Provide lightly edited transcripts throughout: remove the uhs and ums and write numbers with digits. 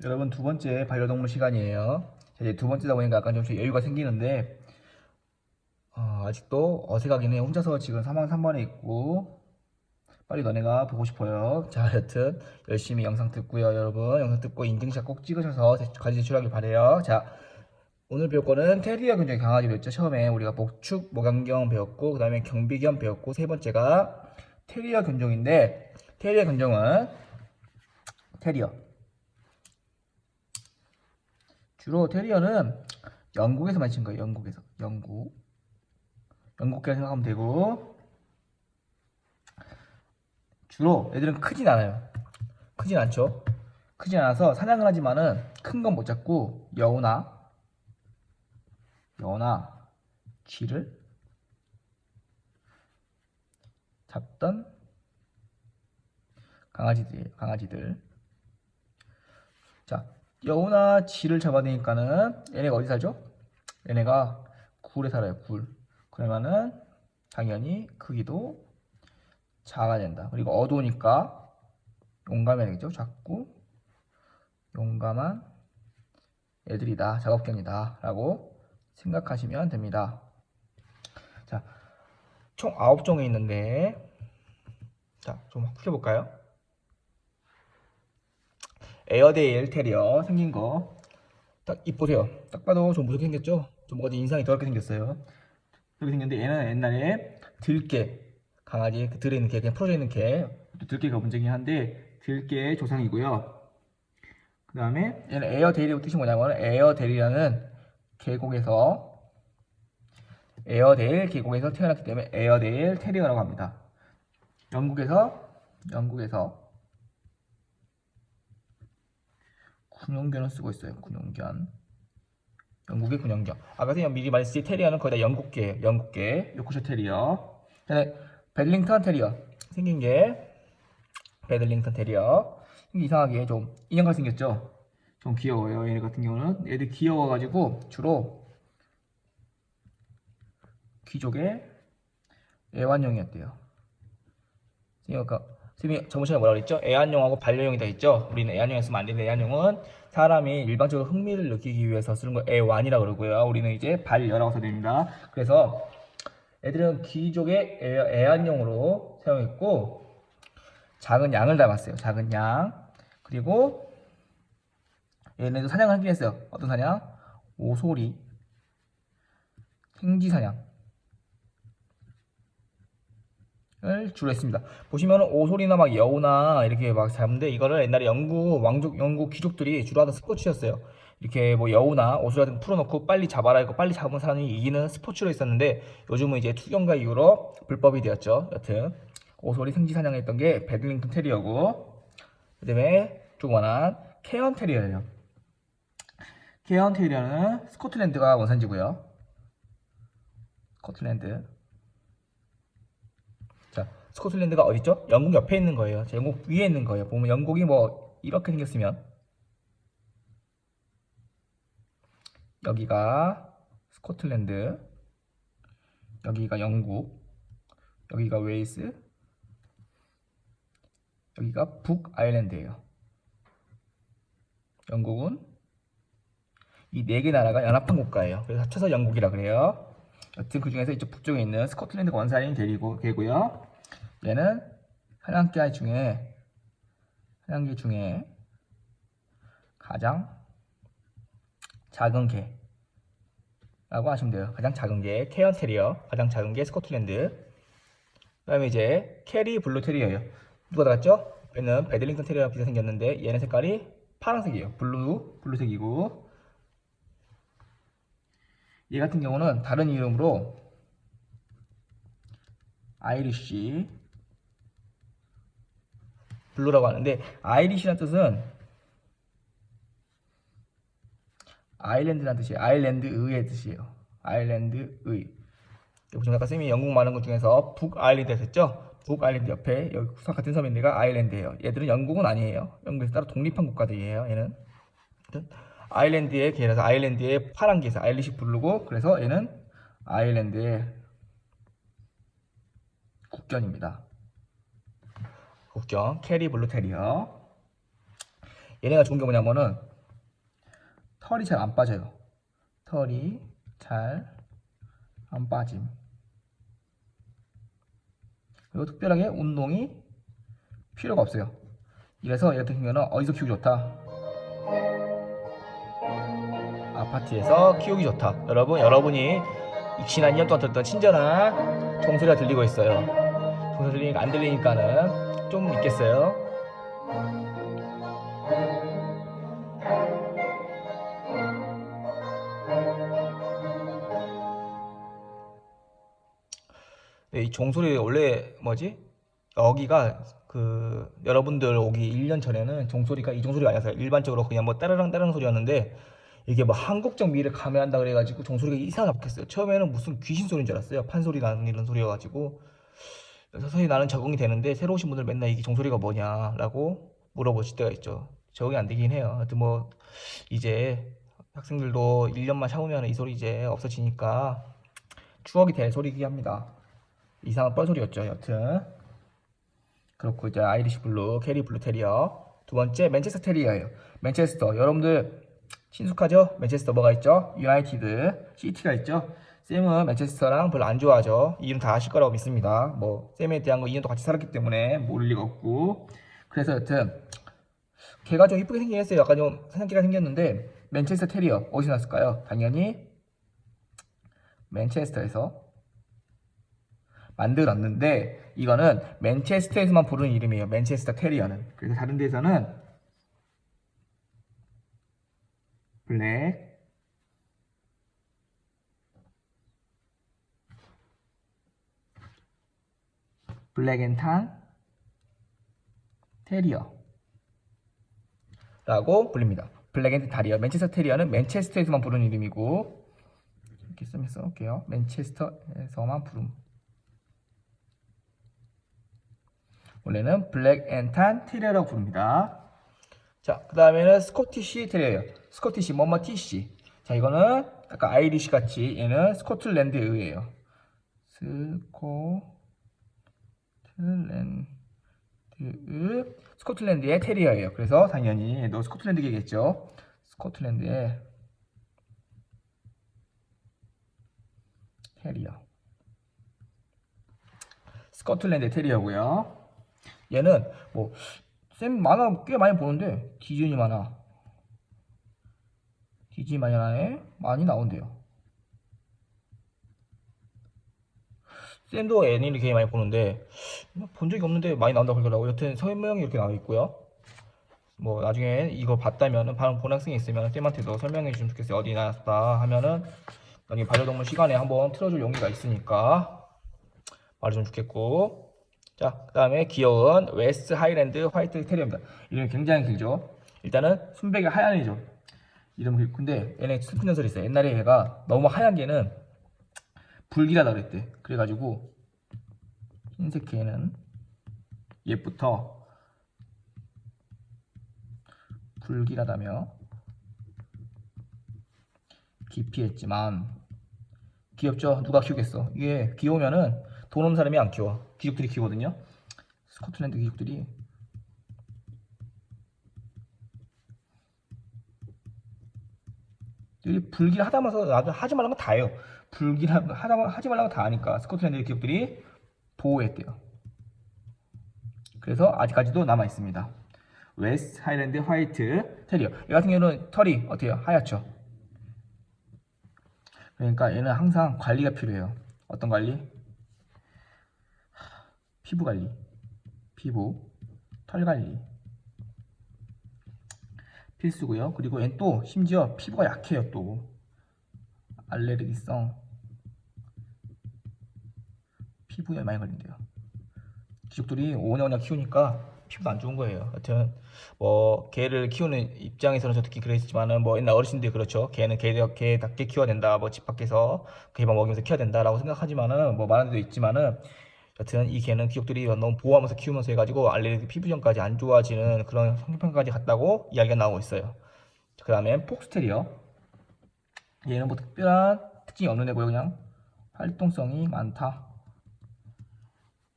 여러분 두 번째 반려동물 시간이에요. 이제 두 번째다 보니까 약간 좀 여유가 생기는데 아직도 어색하긴 해요. 혼자서 지금 3번 있고 빨리 너네가 보고 싶어요. 자, 여튼 열심히 영상 듣고요, 여러분. 영상 듣고 인증샷 꼭 찍으셔서 과제 제출하길 바래요. 자, 오늘 배울 거는 테리어 견종 강아지 배웠죠. 처음에 우리가 목축, 목안경 배웠고 그 다음에 경비견 배웠고 세 번째가 테리어 견종인데 테리어 견종은 테리어 주로 테리어는 영국에서 만진 거예요. 영국계라 생각하면 되고 주로 애들은 크진 않아요. 크진 않죠. 크진 않아서 사냥을 하지만은 큰 건 못 잡고 여우나 쥐를 잡던 강아지들. 자, 여우나 쥐를 잡아내니까는 얘네가 어디 살죠? 얘네가 굴에 살아요. 그러면은 당연히 크기도 작아야 된다. 그리고 어두우니까 용감해야 되겠죠. 작고 용감한 애들이다. 작업견이다. 라고 생각하시면 됩니다. 자, 총 9종이 있는데 자, 좀 훑어볼까요? 에어데일 테리어 생긴 거 딱 입 보세요. 딱 봐도 좀 무섭게 생겼죠? 좀 뭔가 인상이 더럽게 생겼어요. 이렇게 생겼는데 얘는 옛날에 들개 강아지 그 들에 있는 개 그냥 풀어져 있는 개 들개가 문제긴 한데 들개의 조상이고요. 그 다음에 얘는 에어데일의 뜻이 뭐냐면 에어데일이라는 에어데일 계곡에서 태어났기 때문에 에어데일 테리어라고 합니다. 영국에서 군용견을 쓰고 있어요. 군용견. 영국의 군용견. 아까 전에 미리 말했듯이 테리어는 거의 다 영국계. 요크셔 테리어. 그다음에 베들링턴 테리어. 생긴 게 베들링턴 테리어. 이상하게 좀 인형같이 생겼죠? 좀 귀여워요. 얘네 같은 경우는. 얘들 귀여워가지고 주로 귀족의 애완용이었대요. 그러니까 선생님이 저번 시간에 뭐라 그랬죠? 애완용하고 반려용이 다 있죠? 우리는 애완용에 쓰면 안 되는데 애완용은 사람이 일반적으로 흥미를 느끼기 위해서 쓰는 거 애완이라 그러고요. 우리는 이제 반려라고 써야 됩니다. 그래서 애들은 귀족의 애완용으로 사용했고 작은 양을 닮았어요. 작은 양. 그리고 얘네도 사냥을 하긴 했어요. 어떤 사냥? 오소리, 생쥐사냥 을 주로 했습니다. 보시면은 오소리나 막 여우나 이렇게 막 잡는데 이거를 옛날에 영국 귀족들이 주로 하던 스포츠였어요. 이렇게 뭐 여우나 오소리 같은 거 풀어놓고 빨리 잡아라 이거 빨리 잡은 사람이 이기는 스포츠로 있었는데 요즘은 이제 투경과 이후로 불법이 되었죠. 여튼 오소리 생쥐 사냥했던 게 배들링턴 테리어고 그다음에 조그만한 케언 테리어예요. 케언 테리어는 스코틀랜드가 원산지고요. 스코틀랜드. 자, 스코틀랜드가 어디죠? 영국 옆에 있는 거예요. 영국 위에 있는 거예요. 보면 영국이 뭐 이렇게 생겼으면 여기가 스코틀랜드, 여기가 영국, 여기가 웨일스, 여기가 북아일랜드예요. 영국은 이 네 개 나라가 연합한 국가예요. 그래서 합쳐서 영국이라 그래요. 여튼 그 중에서 이쪽 북쪽에 있는 스코틀랜드가 원산인 개고요. 얘는 사냥개 중에 가장 작은 개라고 하시면 돼요. 가장 작은 게 케언 테리어, 가장 작은 게 스코틀랜드. 그 다음에 이제 캐리 블루 테리어예요. 누가 닮았죠? 얘는 베들링턴 테리어랑 비슷하게 생겼는데 얘는 색깔이 파란색이에요. 블루색이고 얘 같은 경우는 다른 이름으로 아이리쉬 블루라고 하는데 아이리쉬라는 뜻은 아일랜드라는 뜻이에요. 아일랜드의 뜻이에요. 아일랜드의. 보시면 아까 쌤이 영국 말한 것 중에서 북아일랜드 했었죠? 북아일랜드 옆에 여기 같은 섬인데가 아일랜드예요. 얘들은 영국은 아니에요. 영국에서 따로 독립한 국가들이에요. 얘는 아일랜드의 개라서 아일랜드의 파란 개에서 아일리시 블루고 그래서 얘는 아일랜드의 국견입니다. 국견 캐리 블루 테리어. 얘네가 좋은 게 뭐냐면은 털이 잘 안 빠져요. 털이 잘 안 빠짐. 그리고 특별하게 운동이 필요가 없어요. 이래서 얘 같은 경우는 어디서 키우기 좋다? 아파트에서 키우기 좋다. 여러분이 지난 2년 동안 들었던 친절한 종소리가 들리고 있어요. 종소리 안 들리니까는 좀 있겠어요. 네, 이 종소리 원래 뭐지? 여기가 여러분들 오기 1년 전에는 종소리가 이 종소리가 아니었어요. 일반적으로 그냥 뭐 따르릉 따르릉 소리였는데 이게 뭐 한국적 미를 가미한다 그래가지고 종소리가 이상하게 바뀌었어요. 처음에는 무슨 귀신 소리인 줄 알았어요. 판소리 나는 이런 소리여가지고 서서히 나는 적응이 되는데 새로 오신 분들 맨날 이게 종소리가 뭐냐라고 물어보실 때가 있죠. 적응이 안 되긴 해요. 하여튼 뭐 이제 학생들도 1년만 참으면 이 소리 이제 없어지니까 추억이 될 소리이긴 합니다. 이상한 뻘소리였죠. 여튼 그렇고 이제 아이리시 블루, 캐리 블루 테리어. 두 번째 맨체스터 테리어예요. 맨체스터 여러분들 친숙하죠? 맨체스터 뭐가 있죠? 유나이티드, 시티가 있죠? 쌤은 맨체스터랑 별로 안 좋아하죠. 이름 다 아실 거라고 믿습니다. 뭐 쌤에 대한 거 2년 동안 같이 살았기 때문에 모를 리가 없고. 그래서 여튼 걔가 좀 이쁘게 생긴 했어요. 약간 좀 사냥개가 생겼는데 맨체스터 테리어 어디서 났을까요? 당연히 맨체스터에서 만들었는데 이거는 맨체스터에서만 부르는 이름이에요. 맨체스터 테리어는. 그래서 다른 데서는 블랙 앤 탄 테리어 라고 불립니다. 블랙 앤 타리어. 맨체스터 테리어는 맨체스터에서만 부르는 이름이고 이렇게 써볼게요. 맨체스터에서만 부름. 원래는 블랙 앤 탄 테리어라고 부릅니다. 자, 그 다음에는 스코티시 테리어예요. 스코티시 뭐뭐 티시. 자, 이거는 약간 아이리시 같이 얘는 스코틀랜드 의예요. 스코틀랜드의 테리어예요. 그래서 당연히 너 스코틀랜드겠죠. 스코틀랜드의 테리어. 스코틀랜드 테리어고요. 얘는 뭐 쌤 만화 꽤 많이 보는데 디즈니 만화 많이 나온대요. 쌤도 애니를 굉장히 많이 보는데 본 적이 없는데 많이 나온다고 그러더라고요. 여튼 설명이 이렇게 나와 있고요. 뭐 나중에 이거 봤다면은 본 학생이 있으면 쌤한테도 설명해 주시면 좋겠어요. 어디 나왔다 하면은 나중에 반려동물 시간에 한번 틀어줄 용기가 있으니까 말해주면 좋겠고. 자, 그 다음에 귀여운 웨스트 하이랜드 화이트 테리어입니다. 이름이 굉장히 길죠. 일단은 순백이 하얀 애죠. 이름 길고 근데 얘네 슬픈 전설이 있어요. 옛날에 얘가 너무 하얀 개는 불길하다 그랬대. 그래가지고 흰색 개는 옛부터 불길하다며 기피했지만 귀엽죠? 누가 키우겠어? 이게 귀여우면은 돈 없는 사람이 안 키워. 귀족들이 키우거든요. 스코틀랜드 귀족들이 불길하다면서 나도 하지 말라는 거 다 해요. 하지 말라는 거 다 하니까 스코틀랜드 귀족들이 보호했대요. 그래서 아직까지도 남아 있습니다. 웨스트 하이랜드 화이트 테리어. 얘 같은 경우는 털이 어때요? 하얗죠. 그러니까 얘는 항상 관리가 필요해요. 어떤 관리? 피부 관리, 털 관리 필수고요. 그리고 얘는 또 심지어 피부가 약해요. 또 알레르기성 피부에 많이 걸린대요. 귀족들이 오냐오냐 키우니까 피부도 안 좋은 거예요. 하여튼 뭐 개를 키우는 입장에서는 저 특히 그랬지만은 뭐 옛날 어르신들이 그렇죠. 개는 개답게 키워야 된다. 뭐 집 밖에서 개만 먹이면서 키워야 된다라고 생각하지만은 뭐 말하는 데도 있지만은 여튼 이 개는 귀족들이 너무 보호하면서 키우면서 해가지고 알레르기 피부전까지 안 좋아지는 그런 형평까지 갔다고 이야기가 나오고 있어요. 그 다음에 폭스테리어. 얘는 뭐 특별한 특징이 없는 애고요. 그냥 활동성이 많다.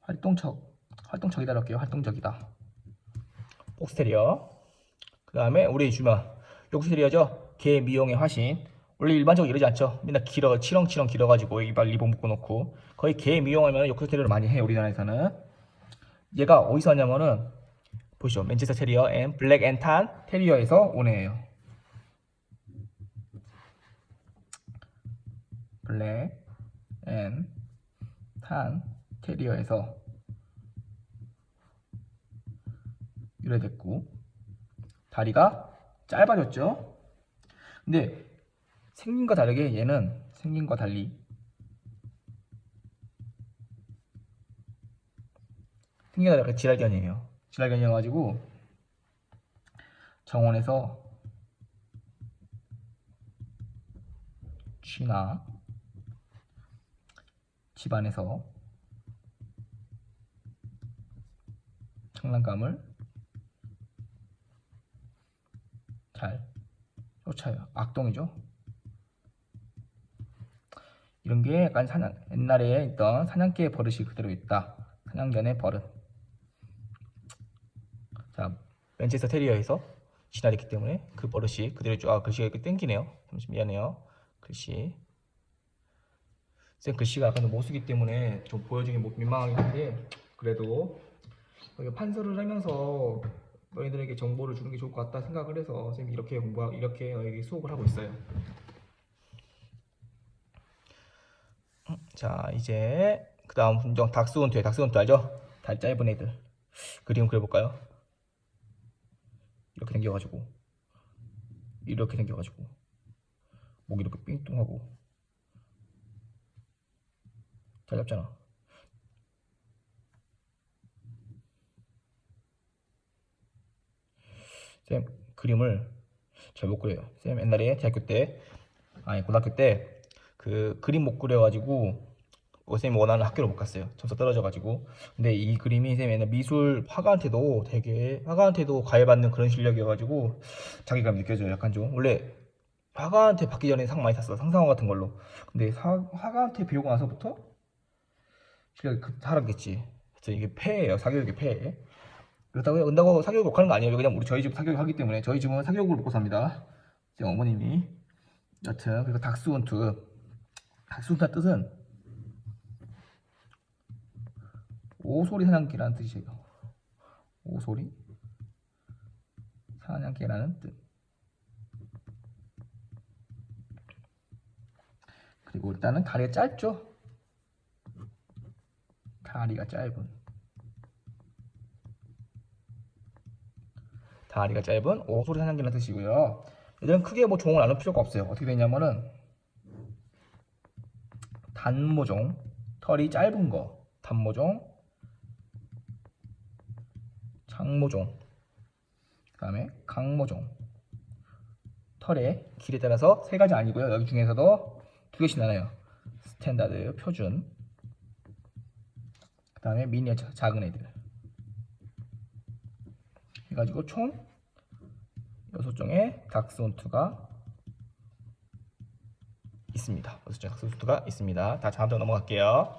활동적이다 이렇게요. 활동적이다. 폭스테리어. 그 다음에 우리 주마 요크셔 테리어죠. 개 미용의 화신. 원래 일반적으로 이러지 않죠. 맨날 길어, 치렁치렁 길어가지고 여기 발 리본 묶어놓고 거의 개 미용하면 요크셔 테리어를 많이 해요. 우리나라에서는. 얘가 어디서 왔냐면은 보시죠. 맨체스터 테리어 앤 블랙 앤 탄 테리어에서 온 애예요. 블랙 앤 탄 테리어에서 유래됐고 다리가 짧아졌죠. 근데 생긴과 다르게 얘는 생긴과 달리 생긴과 다르게 지랄견이에요. 지랄견이어가지고 정원에서 쥐나 집안에서 장난감을 잘 쫓아요. 악동이죠. 이런 게 약간 옛날에 있던 사냥개의 버릇이 그대로 있다. 사냥견의 버릇. 자, 맨체스터 테리어에서 지나했기 때문에 그 버릇이 그대로 있죠. 아, 글씨가 이렇게 땡기네요. 잠시 미안해요. 글씨. 쌤 글씨가 약간 못 쓰기 때문에 좀 보여주기 민망하긴 한데 그래도 판서를 하면서 너희들에게 정보를 주는 게 좋을 것 같다 생각을 해서 쌤이 이렇게 이렇게 너에게 수업을 하고 있어요. 자, 이제 그 다음 분정 닥스훈트에 닥스훈트 알죠? 다리 짧은 애들 그림 그려볼까요? 이렇게 생겨가지고 이렇게 생겨가지고 목 이렇게 삥뚱하고 잘 잡잖아. 쌤 그림을 잘 못 그려요. 쌤 옛날에 대학교 때 아니 고등학교 때 그 그림 못 그려가지고 쌤이 원하는 학교를 못 갔어요. 점수 떨어져가지고. 근데 이 그림이 쌤 옛날 미술 화가한테도 되게 화가한테도 과외받는 그런 실력이어가지고 자기감이 느껴져요. 약간 좀 원래 화가한테 받기 전에 상 많이 탔어. 상상화 같은 걸로. 근데 화가한테 배우고 나서부터 실력이 급하락했지. 그래서 이게 폐예요. 사교육의 폐. 그렇다고 은다고 사교육 욕하는 거 아니에요. 그냥 우리 저희 집 사교육 하기 때문에 저희 집은 사교육을 먹고 삽니다. 제 어머님이. 여튼 그리고 닥스훈트. 닥스훈트의 뜻은 오소리 사냥개라는 뜻이에요. 오소리 사냥개라는 뜻. 그리고 일단은 다리가 짧죠. 다리가 짧은. 다리가 짧은 오소리 사냥개라는 뜻이고요. 얘들은 크게 뭐 종을 나눌 필요가 없어요. 어떻게 되냐면은 단모종, 털이 짧은 거, 단모종, 장모종, 그 다음에 강모종. 털의 길에 따라서 세 가지 아니고요. 여기 중에서도 두 개씩 나눠요. 스탠다드, 표준. 그 다음에 미니어처, 작은 애들. 해가지고 총 6종의 닥스훈트가 있습니다. 6종의 닥스훈트가 있습니다. 다 다음 장 넘어갈게요.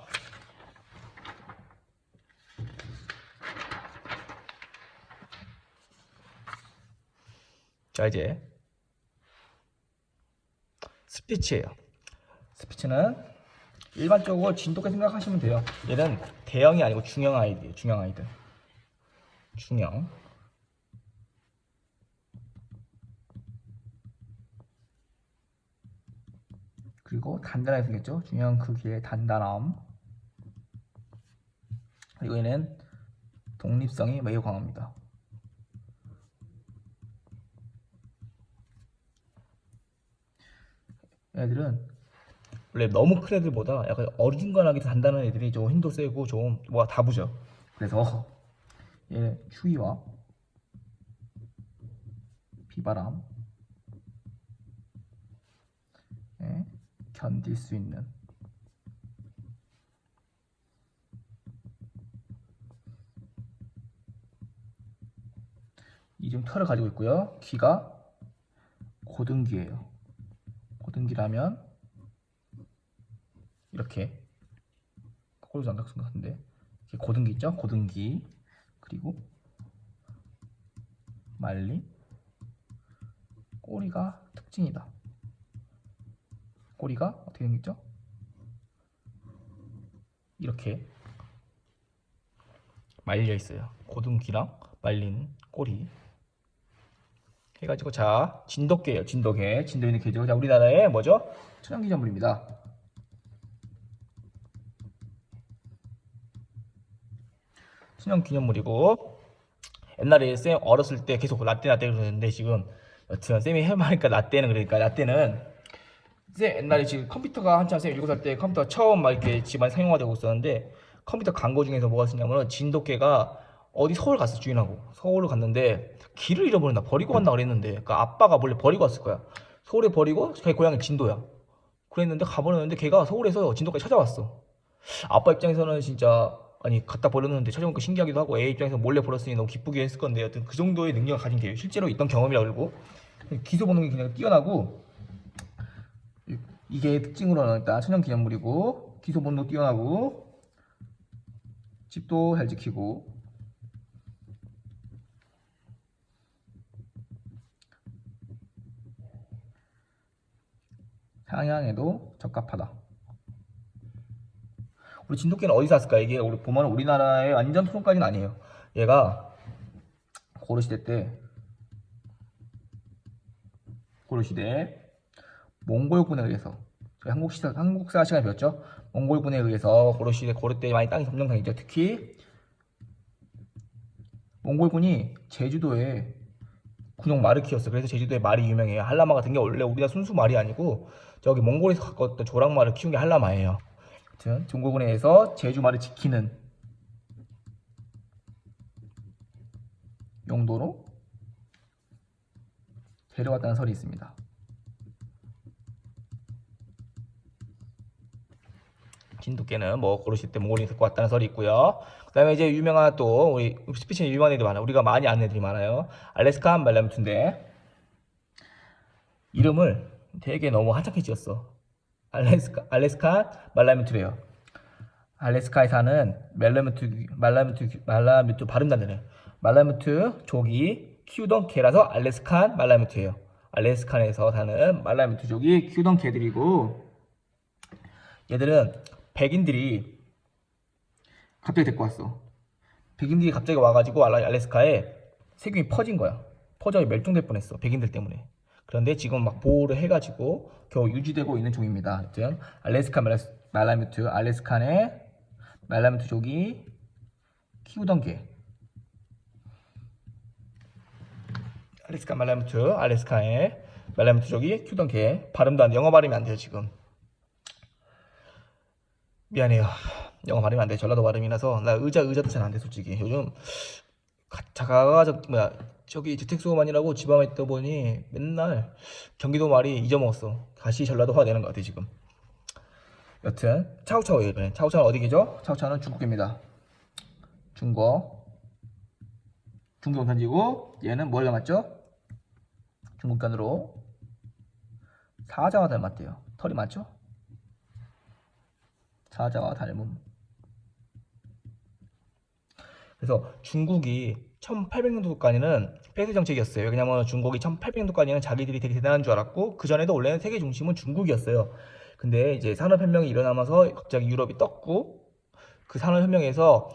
자, 이제 스피치예요. 스피치는 일반적으로 진돗개 생각하시면 돼요. 얘는 대형이 아니고 중형 아이들이에요. 중형 아이들. 중형. 그리고 단단하게 생겼죠. 중형 크기의 단단함. 그리고 얘는 독립성이 매우 강합니다. 애들은 원래 너무 큰 애들보다 약간 어중간하게 단단한 애들이 좀 힘도 세고 좀 뭐가 다부죠. 그래서 얘 추위와 비바람 견딜 수 있는 이중 털을 가지고 있고요. 귀가 고등귀예요. 고등귀라면 이렇게 거꾸로 안 닦은 것 같은데 이렇게 고등귀 있죠? 고등귀 그리고 말린 꼬리가 특징이다. 꼬리가 어떻게 생겼죠? 이렇게 말려 있어요. 고등귀랑 말린 꼬리 해가지고, 자, 진돗개예요. 진돗개. 진도 있는 개죠. 자, 우리나라의 뭐죠? 천연기념물입니다. 천연기념물이고, 옛날에 쌤 어렸을 때 계속 라떼 그러는데, 지금 여튼 쌤이 해보니까 라떼는, 그러니까 라떼는 쌤 옛날에 지금 컴퓨터가 한참 쌤 7살 때 컴퓨터 처음 막 이렇게 집안에 사용화되고 있었는데, 컴퓨터 광고 중에서 뭐가 있었냐면은 진돗개가 어디 서울 갔어. 주인하고 서울을 갔는데 길을 잃어버린다, 버리고 간다 그랬는데, 그러니까 아빠가 몰래 버리고 왔을 거야. 서울에 버리고, 걔 고향이 진도야. 그랬는데 가버렸는데 걔가 서울에서 진도까지 찾아왔어. 아빠 입장에서는 진짜, 아니 갖다 버렸는데 찾아오니까 신기하기도 하고, 애 입장에서 몰래 버렸으니 너무 기쁘게 했을 건데, 여튼 그 정도의 능력을 가진 개예요. 실제로 있던 경험이라 그러고, 기소 본능이 그냥 뛰어나고, 이게 특징으로는 일단 천연기념물이고, 기소 본능도 뛰어나고, 집도 잘 지키고, 상향에도 적합하다. 우리 진돗개는 어디서 왔을까? 이게 우리 보면 우리나라의 완전 토종까지는 아니에요. 얘가 고려시대 때, 고려시대 몽골군에 의해서, 저희 한국사 시간에 배웠죠? 몽골군에 의해서 고려시대, 고려 때 많이 땅이 점령당했죠. 특히 몽골군이 제주도에 군용 말을 키웠어. 그래서 제주도에 말이 유명해요. 한라마 같은 게 원래 우리나라 순수 말이 아니고 저기 몽골에서 갖고 왔던 조랑말을 키운 게 한라마예요. 아무튼 종고군에 의해서 제주 말을 지키는 용도로 데려왔다는 설이 있습니다. 진돗개는 뭐 고려시대 때 몽골이 데리고 왔다는 설이 있고요. 그 다음에 이제 유명한 또 우리 스피치는 유명한 애들 많아요. 우리가 많이 아는 애들이 많아요. 알래스칸 말라뮤트인데 이름을 되게 너무 한참게 지었어. 알래스칸 말라뮤트래요. 알래스카에 사는 말라뮤트 발음도 안 되네. 말라뮤트 족이 키우던 개라서 알래스칸 말라뮤트예요. 알래스칸에서 사는 말라뮤트 족이 키우던 개들이고, 얘들은 백인들이 갑자기 데리고 왔어. 백인들이 갑자기 와가지고 알래스카에 세균이 퍼진 거야. 퍼져 멸종될 뻔했어. 백인들 때문에. 그런데 지금 막 보호를 해가지고 겨우 유지되고 있는 종입니다. 하여튼 알래스칸 말라뮤트, 알래스칸의 말라뮤트족이 키우던 개. 알래스칸 말라뮤트, 알래스칸의 말라뮤트족이 키우던 개. 발음도 안 돼. 영어 발음이 안 돼요 지금. 미안해요. 영어 발음이 안 돼. 전라도 발음이라서. 나 의자도 잘 안 돼 솔직히. 요즘 저기 주택수호만이라고 지방에 있다 보니 맨날 경기도 말이 잊어먹었어. 다시 전라도화 되는 것 같아 지금. 여튼 차우차우예요. 이번엔 차우차우는 어디 계죠? 차우차우는 중국입니다. 중국 원산지고, 얘는 뭘 닮았죠? 중국견으로 사자와 닮았대요. 털이 많죠? 사자와 닮음. 그래서 중국이 1800년도까지는 폐쇄 정책이었어요. 왜냐면 중국이 1800년도까지는 자기들이 되게 대단한 줄 알았고, 그 전에도 원래는 세계 중심은 중국이었어요. 근데 이제 산업혁명이 일어나면서 갑자기 유럽이 떴고, 그 산업혁명에서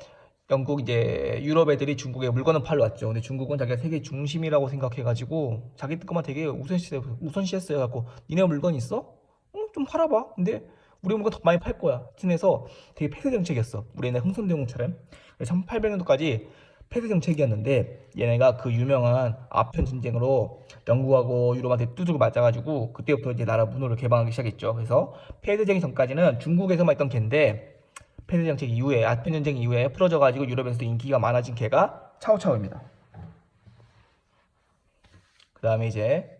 영국 이제 유럽 애들이 중국에 물건을 팔러 왔죠. 근데 중국은 자기가 세계 중심이라고 생각해가지고 자기 것만 되게 우선시했어요. 갖고 니네 물건 있어? 좀 팔아봐. 근데 우리 물건 더 많이 팔 거야. 팀에서 되게 폐쇄 정책이었어. 우리 옛날 흥선대원처럼. 1800년도까지 폐쇄 정책이었는데, 얘네가 그 유명한 아편 전쟁으로 영국하고 유럽한테 두들겨 맞아가지고 그때부터 이제 나라 문호를 개방하기 시작했죠. 그래서 폐쇄 정책 전까지는 중국에서만 있던 개인데, 폐쇄 정책 이후에, 아편 전쟁 이후에 풀어져가지고 유럽에서도 인기가 많아진 개가 차오차오입니다. 그 다음에 이제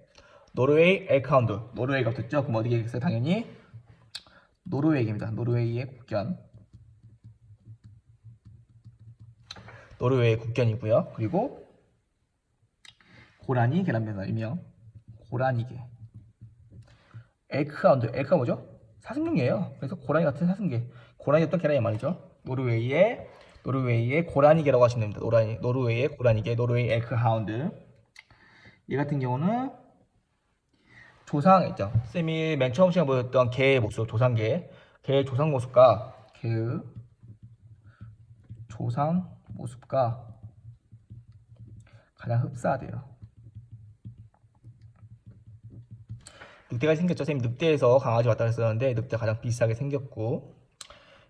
노르웨이 엘크하운드. 노르웨이가 붙었죠? 그럼 어디에 있어요? 당연히 노르웨이입니다. 노르웨이의 국견. 노르웨이 국견이고요. 그리고 고라니 계란배나 일명 고라니개. 엘크하운드. 엘크가 뭐죠? 사슴종이에요. 그래서 고라니 같은 사슴개. 고라니 어떤 개라니 말이죠. 노르웨이의 고라니개라고 하시면 됩니다. 노르웨이의 고라니개, 노르웨이 엘크하운드. 얘 같은 경우는 조상 있죠. 쌤이 맨 처음 시간에 보였던 개의 모습, 조상개. 개의 조상 모습과 개의 조상 모습과 가장 흡사하대요. 늑대가 생겼죠. 쌤이 늑대에서 강아지 왔다 그랬었는데 늑대 가장 비슷하게 생겼고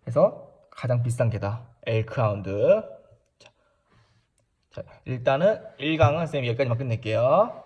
그래서 가장 비싼 개다. 엘크하운드. 자, 일단은 1강은 쌤이 여기까지만 끝낼게요.